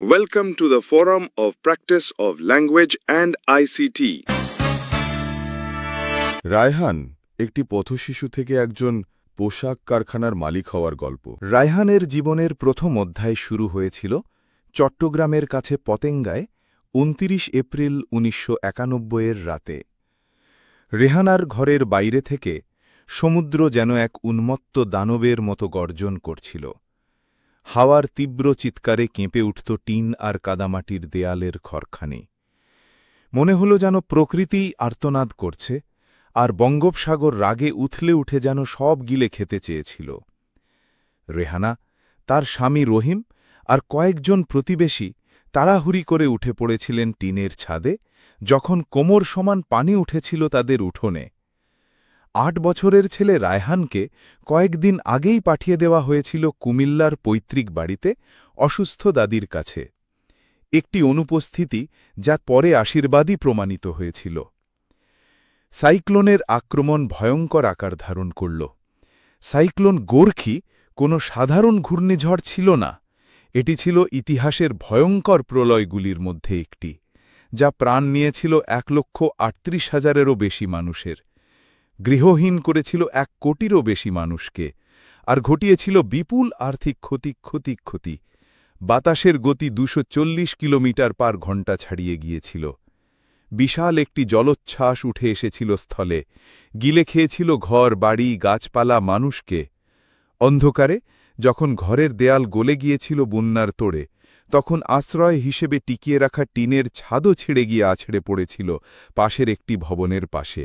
Welcome to the Forum of Practice of Language and ICT. Raihan একটি পথশিশু থেকে একজন পোশাক কারখানার মালিক হওয়ার গল্প। রায়হানের জীবনের প্রথম অধ্যায় শুরু হয়েছিল চট্টগ্রামের কাছে পতেঙ্গায় ২৯ এপ্রিল ১৯৯১-এর রাতে। রেহানার ঘরের বাইরে থেকে সমুদ্র যেন এক উন্মত্ত দানবের মতো গর্জন করছিল। হাওয়ার তীব্র চিৎকারে কেঁপে উঠত টিন আর কাদামাটির দেয়ালের ঘরখানি। মনে হল যেন প্রকৃতিই আর্তনাদ করছে, আর বঙ্গোপসাগর রাগে উথলে উঠে যেন সব গিলে খেতে চেয়েছিল। রেহানা, তার স্বামী রহিম আর কয়েকজন প্রতিবেশী তাড়াহুড়ি করে উঠে পড়েছিলেন টিনের ছাদে, যখন কোমর সমান পানি উঠেছিল তাদের উঠোনে। ৮ বছরের ছেলে রায়হানকে কয়েকদিন আগেই পাঠিয়ে দেওয়া হয়েছিল কুমিল্লার পৈতৃক বাড়িতে অসুস্থ দাদির কাছে, একটি অনুপস্থিতি যা পরে আশীর্বাদই প্রমাণিত হয়েছিল। সাইক্লোনের আক্রমণ ভয়ঙ্কর আকার ধারণ করল। সাইক্লোন গোর্খি কোনো সাধারণ ঘূর্ণিঝড় ছিল না, এটি ছিল ইতিহাসের ভয়ঙ্কর প্রলয়গুলির মধ্যে একটি, যা প্রাণ নিয়েছিল ১,৩৮,০০০-এরও বেশি মানুষের, গৃহহীন করেছিল ১ কোটিরও বেশি মানুষকে, আর ঘটিয়েছিল বিপুল আর্থিক ক্ষতি। বাতাসের গতি ২৪০ কিলোমিটার/ঘণ্টা ছাড়িয়ে গিয়েছিল। বিশাল একটি জলোচ্ছ্বাস উঠে এসেছিল স্থলে, গিলে খেয়েছিল ঘর, বাড়ি, গাছপালা, মানুষকে। অন্ধকারে যখন ঘরের দেয়াল গলে গিয়েছিল বন্যার তোড়ে, তখন আশ্রয় হিসেবে টিকিয়ে রাখা টিনের ছাদও ছিঁড়ে গিয়ে আছড়ে পড়েছিল পাশের একটি ভবনের পাশে।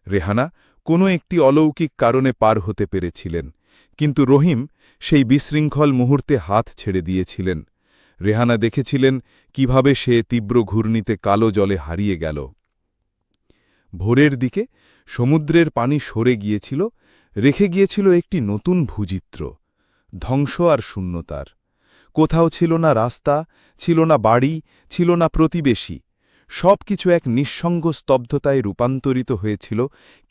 রেহানা কোনো একটি অলৌকিক কারণে পার হতে পেরেছিলেন, কিন্তু রহিম সেই বিশৃঙ্খল মুহূর্তে হাত ছেড়ে দিয়েছিলেন। রেহানা দেখেছিলেন কিভাবে সে তীব্র ঘূর্ণিতে কালো জলে হারিয়ে গেল। ভোরের দিকে সমুদ্রের পানি সরে গিয়েছিল, রেখে গিয়েছিল একটি নতুন ভূচিত্র, ধ্বংস আর শূন্যতার। কোথাও ছিল না রাস্তা, ছিল না বাড়ি, ছিল না প্রতিবেশী। সব কিছু এক নিঃসঙ্গ স্তব্ধতায় রূপান্তরিত হয়েছিল,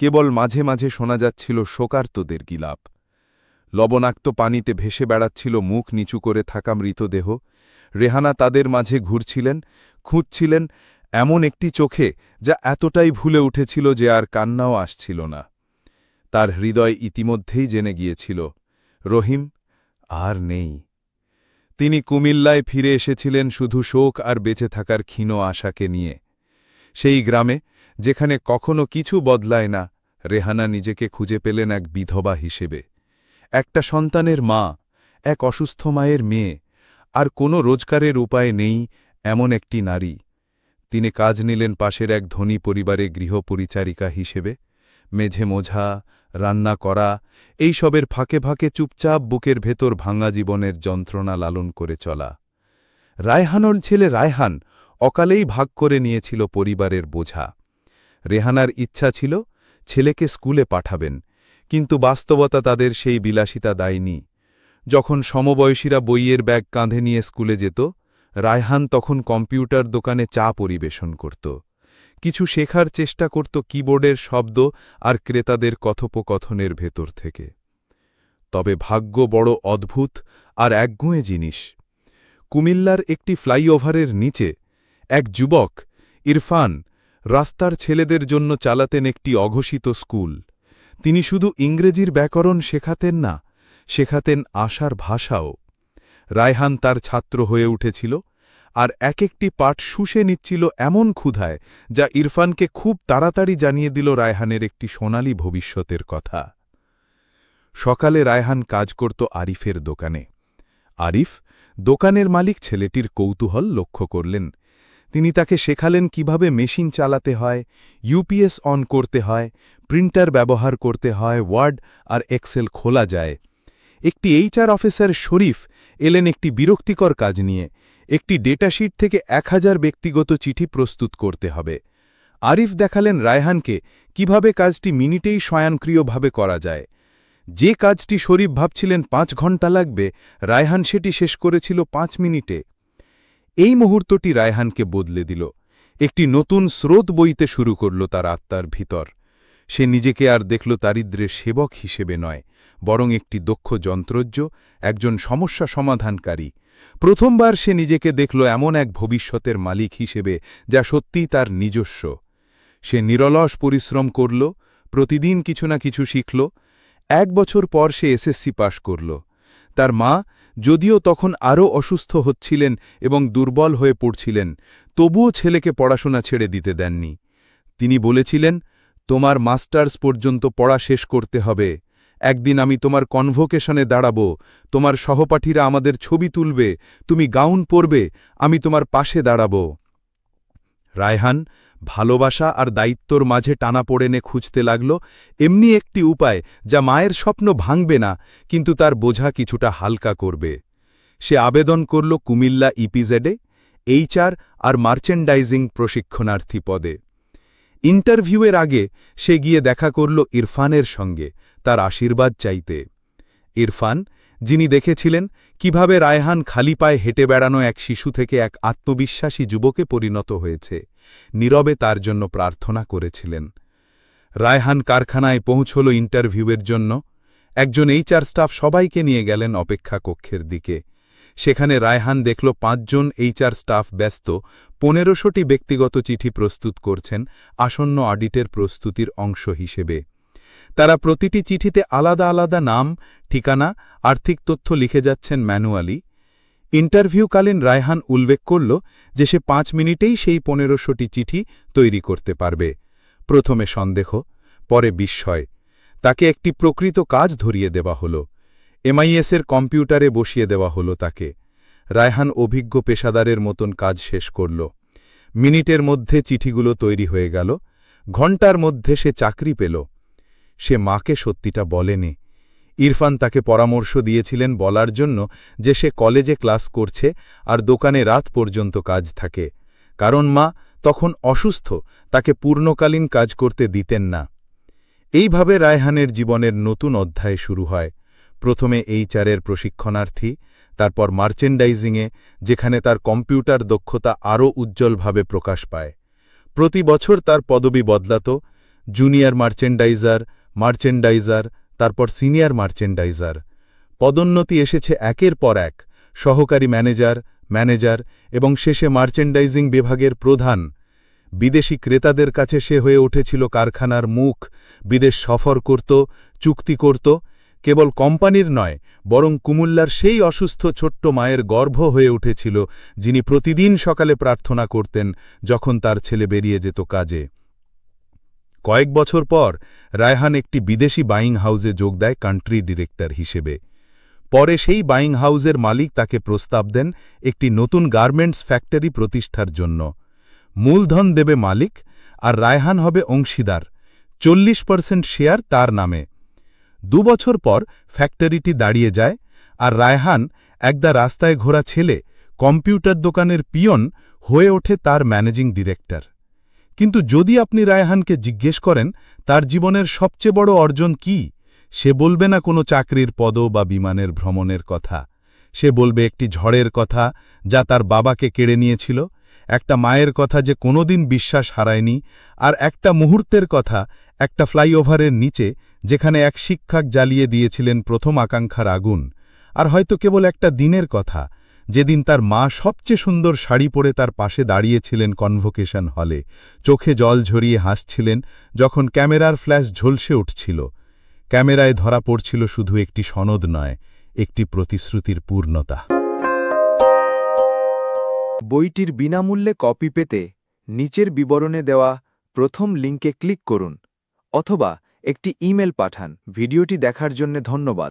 কেবল মাঝে মাঝে শোনা যাচ্ছিল শোকার্তদের গিলাপ। লবণাক্ত পানিতে ভেসে বেড়াচ্ছিল মুখ নিচু করে থাকা মৃতদেহ। রেহানা তাদের মাঝে ঘুরছিলেন, খুঁজছিলেন এমন একটি চোখে যা এতটাই ভুলে উঠেছিল যে আর কান্নাও আসছিল না। তার হৃদয় ইতিমধ্যেই জেনে গিয়েছিল, রহিম আর নেই। তিনি কুমিল্লায় ফিরে এসেছিলেন শুধু শোক আর বেঁচে থাকার ক্ষীণ আশাকে নিয়ে। সেই গ্রামে, যেখানে কখনো কিছু বদলায় না, রেহানা নিজেকে খুঁজে পেলেন এক বিধবা হিসেবে, একটা সন্তানের মা, এক অসুস্থ মায়ের মেয়ে, আর কোনো রোজগারের উপায় নেই এমন একটি নারী। তিনি কাজ নিলেন পাশের এক ধনী পরিবারে গৃহপরিচারিকা হিসেবে। মেঝে মোছা, রান্না করা, এইসবের ফাঁকে ফাঁকে চুপচাপ বুকের ভেতর ভাঙা জীবনের যন্ত্রণা লালন করে চলা। রায়হানর ছেলে রায়হান অকালেই ভাগ করে নিয়েছিল পরিবারের বোঝা। রেহানার ইচ্ছা ছিল ছেলেকে স্কুলে পাঠাবেন, কিন্তু বাস্তবতা তাদের সেই বিলাসিতা দেয়নি। যখন সমবয়সীরা বইয়ের ব্যাগ কাঁধে নিয়ে স্কুলে যেত, রায়হান তখন কম্পিউটার দোকানে চা পরিবেশন করত, কিছু শেখার চেষ্টা করত কিবোর্ডের শব্দ আর ক্রেতাদের কথোপকথনের ভেতর থেকে। তবে ভাগ্য বড় অদ্ভুত আর একগুঁয়ে জিনিস। কুমিল্লার একটি ফ্লাইওভারের নিচে এক যুবক, ইরফান, রাস্তার ছেলেদের জন্য চালাতেন একটি অঘোষিত স্কুল। তিনি শুধু ইংরেজির ব্যাকরণ শেখাতেন না, শেখাতেন আশার ভাষাও। রায়হান তার ছাত্র হয়ে উঠেছিল, আর এক একটি পাঠ শুষে নিচ্ছিল এমন ক্ষুধায় যা ইরফানকে খুব তাড়াতাড়ি জানিয়ে দিল রায়হানের একটি সোনালী ভবিষ্যতের কথা। সকালে রায়হান কাজ করত আরিফের দোকানে। আরিফ, দোকানের মালিক, ছেলেটির কৌতূহল লক্ষ্য করলেন। তিনি তাকে শেখালেন কিভাবে মেশিন চালাতে হয়, ইউপিএস অন করতে হয়, প্রিন্টার ব্যবহার করতে হয়, ওয়ার্ড আর এক্সেল খোলা যায়। একটি HR অফিসার শরীফ এলেন একটি বিরক্তিকর কাজ নিয়ে, একটি ডেটাশিট থেকে ১,০০০ ব্যক্তিগত চিঠি প্রস্তুত করতে হবে। আরিফ দেখালেন রায়হানকে কিভাবে কাজটি মিনিটেই স্বয়ংক্রিয়ভাবে করা যায়। যে কাজটি শরীফ ভাবছিলেন ৫ ঘণ্টা লাগবে, রায়হান সেটি শেষ করেছিল ৫ মিনিটে। এই মুহূর্তটি রায়হানকে বদলে দিল। একটি নতুন স্রোত বইতে শুরু করল তার আত্মার ভিতর। সে নিজেকে আর দেখল দারিদ্র্যের সেবক হিসেবে নয়, বরং একটি দক্ষ যন্ত্রজ্ঞ, একজন সমস্যা সমাধানকারী, প্রথমবার সে নিজেকে দেখল এমন এক ভবিষ্যতের মালিক হিসেবে যা সত্যিই তার নিজস্ব। সে নিরলস পরিশ্রম করল, প্রতিদিন কিছু না কিছু শিখল। 1 বছর পর সে এসএসসি পাশ করল। তার মা, যদিও তখন আরও অসুস্থ হচ্ছিলেন এবং দুর্বল হয়ে পড়ছিলেন, তবুও ছেলেকে পড়াশোনা ছেড়ে দিতে দেননি। তিনি বলেছিলেন, তোমার মাস্টার্স পর্যন্ত পড়া শেষ করতে হবে। একদিন আমি তোমার কনভোকেশনে দাঁড়াব, তোমার সহপাঠীরা আমাদের ছবি তুলবে, তুমি গাউন পরবে, আমি তোমার পাশে দাঁড়াব। রায়হান ভালোবাসা আর দায়িত্বর মাঝে টানাপোড়েনে খুঁজতে লাগল এমনি একটি উপায় যা মায়ের স্বপ্ন ভাঙবে না, কিন্তু তার বোঝা কিছুটা হালকা করবে। সে আবেদন করল কুমিল্লা ইপিজেডে HR আর মার্চেন্ডাইজিং প্রশিক্ষণার্থী পদে। ইন্টারভিউয়ের আগে সে গিয়ে দেখা করল ইরফানের সঙ্গে, তার আশীর্বাদ চাইতে। ইরফান, যিনি দেখেছিলেন কিভাবে রায়হান খালি পায়ে হেঁটে বেড়ানো এক শিশু থেকে এক আত্মবিশ্বাসী যুবকে পরিণত হয়েছে, নীরবে তার জন্য প্রার্থনা করেছিলেন। রায়হান কারখানায় পৌঁছল ইন্টারভিউয়ের জন্য। একজন HR স্টাফ সবাইকে নিয়ে গেলেন অপেক্ষা কক্ষের দিকে। সেখানে রায়হান দেখল 5 জন HR স্টাফ ব্যস্ত 1500টি ব্যক্তিগত চিঠি প্রস্তুত করছেন আসন্ন অডিটের প্রস্তুতির অংশ হিসেবে। তারা প্রতিটি চিঠিতে আলাদা আলাদা নাম, ঠিকানা, আর্থিক তথ্য লিখে যাচ্ছেন ম্যানুয়ালি। ইন্টারভিউকালীন রায়হান উল্লেখ করল যে সে 5 মিনিটেই সেই 1500টি চিঠি তৈরি করতে পারবে। প্রথমে সন্দেহ, পরে বিস্ময়। তাকে একটি প্রকৃত কাজ ধরিয়ে দেওয়া হল। MIS-এর কম্পিউটারে বসিয়ে দেওয়া হল তাকে। রায়হান অভিজ্ঞ পেশাদারের মতন কাজ শেষ করল। মিনিটের মধ্যে চিঠিগুলো তৈরি হয়ে গেল। ঘণ্টার মধ্যে সে চাকরি পেল। সে মাকে সত্যিটা বলেনি। ইরফান তাকে পরামর্শ দিয়েছিলেন বলার জন্য যে সে কলেজে ক্লাস করছে আর দোকানে রাত পর্যন্ত কাজ থাকে, কারণ মা তখন অসুস্থ, তাকে পূর্ণকালীন কাজ করতে দিতেন না। এইভাবে রায়হানের জীবনের নতুন অধ্যায় শুরু হয়। প্রথমে HR-এর প্রশিক্ষণার্থী, তারপর মার্চেন্ডাইজিংয়ে, যেখানে তার কম্পিউটার দক্ষতা আরও উজ্জ্বলভাবে প্রকাশ পায়। প্রতি বছর তার পদবি বদলাত, জুনিয়র মার্চেন্ডাইজার, তারপর সিনিয়র মার্চেন্ডাইজার। পদোন্নতি এসেছে একের পর এক, সহকারী ম্যানেজার এবং শেষে মার্চেন্ডাইজিং বিভাগের প্রধান। বিদেশি ক্রেতাদের কাছে সে হয়ে উঠেছিল কারখানার মুখ, বিদেশ সফর করত, চুক্তি করত। কেবল কোম্পানির নয়, বরং কুমিল্লার সেই অসুস্থ ছোট্ট মায়ের গর্ভ হয়ে উঠেছিল, যিনি প্রতিদিন সকালে প্রার্থনা করতেন যখন তার ছেলে বেরিয়ে যেত কাজে। কয়েক বছর পর রায়হান একটি বিদেশি বাইং হাউসে যোগ দেয় কান্ট্রি ডিরেক্টর হিসেবে। পরে সেই বাইং হাউসের মালিক তাকে প্রস্তাব দেন একটি নতুন গার্মেন্টস ফ্যাক্টরি প্রতিষ্ঠার জন্য। মূলধন দেবে মালিক, আর রায়হান হবে অংশীদার। 40% শেয়ার তার নামে। 2 বছর পর ফ্যাক্টরিটি দাঁড়িয়ে যায়, আর রায়হান, একদা রাস্তায় ঘোরা ছেলে, কম্পিউটার দোকানের পিয়ন হয়ে ওঠে তার ম্যানেজিং ডিরেক্টর। কিন্তু যদি আপনি রায়হানকে জিজ্ঞেস করেন তার জীবনের সবচেয়ে বড় অর্জন কি, সে বলবে না কোনো চাকরির পদ বা বিমানের ভ্রমণের কথা। সে বলবে একটি ঝড়ের কথা যা তার বাবাকে কেড়ে নিয়েছিল, একটা মায়ের কথা যে কোনোদিন বিশ্বাস হারায়নি, আর একটা মুহূর্তের কথা, একটা ফ্লাইওভারের নিচে যেখানে এক শিক্ষক জ্বালিয়ে দিয়েছিলেন প্রথম আকাঙ্ক্ষার আগুন। আর হয়তো কেবল একটা দিনের কথা, যেদিন তার মা সবচেয়ে সুন্দর শাড়ি পরে তার পাশে দাঁড়িয়েছিলেন কনভোকেশন হলে, চোখে জল ঝরিয়ে হাসছিলেন যখন ক্যামেরার ফ্ল্যাশ ঝলসে উঠছিল। ক্যামেরায় ধরা পড়ছিল শুধু একটি সনদ নয়, একটি প্রতিশ্রুতির পূর্ণতা। বইটির বিনামূল্যে কপি পেতে নিচের বিবরণে দেওয়া প্রথম লিঙ্কে ক্লিক করুন অথবা একটি ইমেল পাঠান। ভিডিওটি দেখার জন্য ধন্যবাদ।